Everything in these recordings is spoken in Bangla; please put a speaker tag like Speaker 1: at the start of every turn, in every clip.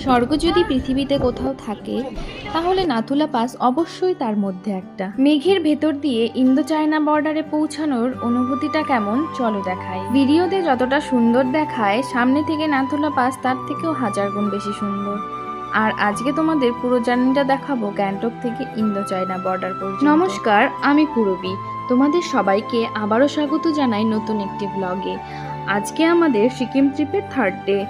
Speaker 1: স্বর্গ যদি পৃথিবীতে কোথাও থাকে তাহলে নাথুলা পাস অবশ্যই তার মধ্যে একটা। মেঘের ভেতর দিয়ে ইন্দো চায়না বর্ডারে পৌঁছানোর অনুভূতিটা কেমন চলো দেখাই। ভিডিওতে যতটা সুন্দর দেখায় সামনে থেকে নাথুলা পাস তার থেকেও 1000 গুণ বেশি সুন্দর। আর আজকে তোমাদের পুরো জার্নিটা দেখাবো গ্যাংটক থেকে ইন্দো চায়না বর্ডার পর্যন্ত। নমস্কার, আমি পূরবী। তোমাদের সবাইকে আবারও স্বাগত জানাই নতুন একটি ব্লগে। আজকে আমাদের সিকিম ট্রিপের 3rd ডে।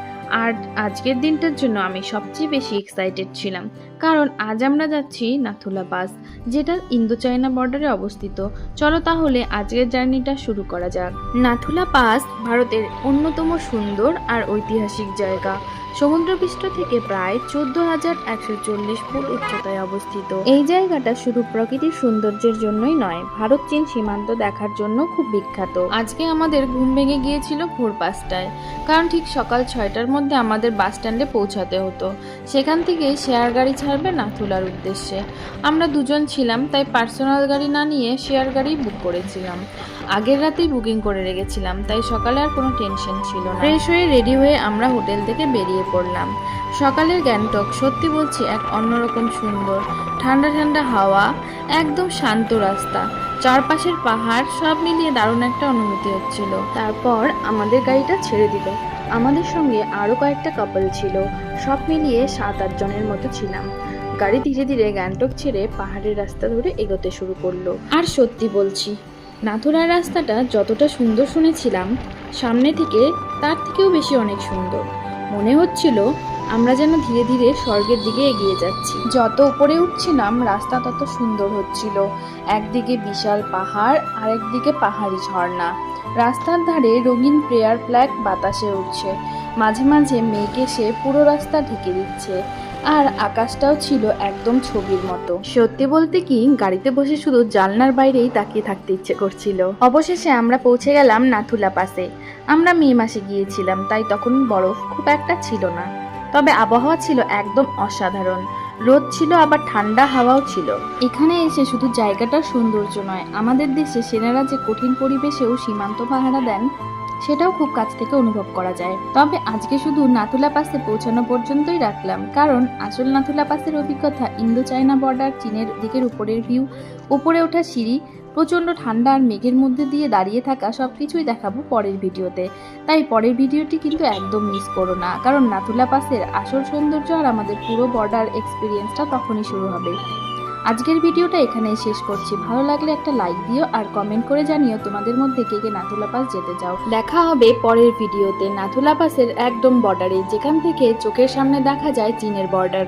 Speaker 1: আর আজকের দিনটার জন্য আমি সবচেয়ে বেশি এক্সাইটেড ছিলাম, কারণ আজ আমরা যাচ্ছি নাথুলা পাস, যেটা ইন্দো চায়না বর্ডারে অবস্থিত। চলো তাহলে আজকের জার্নিটা শুরু করা যাক। নাথুলা পাস ভারতের অন্যতম সুন্দর আর ঐতিহাসিক জায়গা। সমুদ্রপৃষ্ঠ থেকে প্রায় 14,140 ফুট উচ্চতায় অবস্থিত। এই জায়গাটা শুধু প্রকৃতির সৌন্দর্যের জন্যই নয়, ভারত চীন সীমান্ত দেখার জন্য খুব বিখ্যাত। আজকে আমাদের ঘুম ভেঙে গিয়েছিল ভোর 5টায়, কারণ ঠিক সকাল 6টার মধ্যে আমাদের বাস স্ট্যান্ডে পৌঁছাতে হতো। সেখান থেকে শেয়ার গাড়ি ছাড়বে নাথুলার উদ্দেশ্যে। আমরা দুজন ছিলাম, তাই পার্সোনাল গাড়ি না নিয়ে শেয়ার গাড়ি বুক করেছিলাম। আগের রাতেই বুকিং করে রেখেছিলাম, তাই সকালে আর কোনো টেনশন ছিল না। ফ্রেশ হয়ে রেডি হয়ে আমরা হোটেল থেকে বেরিয়ে পড়লাম। সকালের গ্যাংটক সত্যি বলছি এক অন্যরকম সুন্দর। ঠান্ডা ঠান্ডা হাওয়া, একদম শান্ত রাস্তা, চারপাশের পাহাড়, সব মিলিয়ে দারুণ একটা অনুভূতি হচ্ছিল। তারপর আমাদের গাড়িটা ছেড়ে দিল। আমাদের সঙ্গে আরও কয়েকটা কাপল ছিল। সব মিলিয়ে 7-8 জনের মতো ছিলাম। গাড়ি ধীরে ধীরে গ্যাংটক ছেড়ে পাহাড়ের রাস্তা ধরে এগোতে শুরু করলো। আর সত্যি বলছি, নাথুলার রাস্তাটা যতটা সুন্দর শুনেছিলাম, সামনে থেকে তার থেকেও বেশি অনেক সুন্দর। মনে হচ্ছিল আমরা যেন ধীরে ধীরে স্বর্গের দিকে এগিয়ে যাচ্ছি। যত উপরে উঠছিলাম রাস্তা তত সুন্দর হচ্ছিল। একদিকে বিশাল পাহাড়, আর একদিকে পাহাড়ি ঝর্ণা। রাস্তার ধারে রঙিন প্রেয়ার ফ্ল্যাগ বাতাসে উঠছে। মাঝে মাঝে মেঘ এসে পুরো রাস্তা ঢেকে দিচ্ছে। আর আকাশটাও ছিল একদম ছবির মতো। সত্যি বলতে কি, গাড়িতে বসে শুধু জানলার বাইরেই তাকিয়ে থাকতে ইচ্ছে করছিল। অবশেষে আমরা পৌঁছে গেলাম নাথুলা পাসে। আমরা মে মাসে গিয়েছিলাম, তাই তখন বরফ খুব একটা ছিল না। তবে আবহাওয়া ছিল একদম অসাধারণ। রোদ ছিল, আবার ঠান্ডা হাওয়াও ছিল। এখানে এসে শুধু জায়গাটার সৌন্দর্য নয়, আমাদের দেশে সেনারা যে কঠিন পরিবেশেও সীমান্ত পাহারা দেন, সেটাও খুব কাছ থেকে অনুভব করা যায়। তবে আজকে শুধু নাথুলা পাসে পৌঁছানো পর্যন্তই রাখলাম, কারণ আসল নাথুলা পাসের অভিজ্ঞতা ইন্দো চায়না বর্ডার, চীনের দিকের উপরের ভিউ, উপরে ওঠা সিঁড়ি, প্রচণ্ড ঠান্ডা আর মেঘের মধ্যে দিয়ে দাঁড়িয়ে থাকা, সবকিছুই দেখাবো পরের ভিডিওতে। তাই পরের ভিডিওটি কিন্তু একদম মিস করো না, কারণ নাথুলা পাসের আসল সৌন্দর্য আর আমাদের পুরো বর্ডার এক্সপিরিয়েন্সটা তখনই শুরু হবে। আজকের ভিডিওটা এখানেই শেষ করছি। ভালো লাগলে একটা লাইক দিও আর কমেন্ট করে জানিও তোমাদের মধ্যে কে কে নাথুলা পাস যেতে চাও। দেখা হবে পরের ভিডিওতে নাথুলা পাসের একদম বর্ডারে, যেখান থেকে চোখের সামনে দেখা যায় চীনের বর্ডার।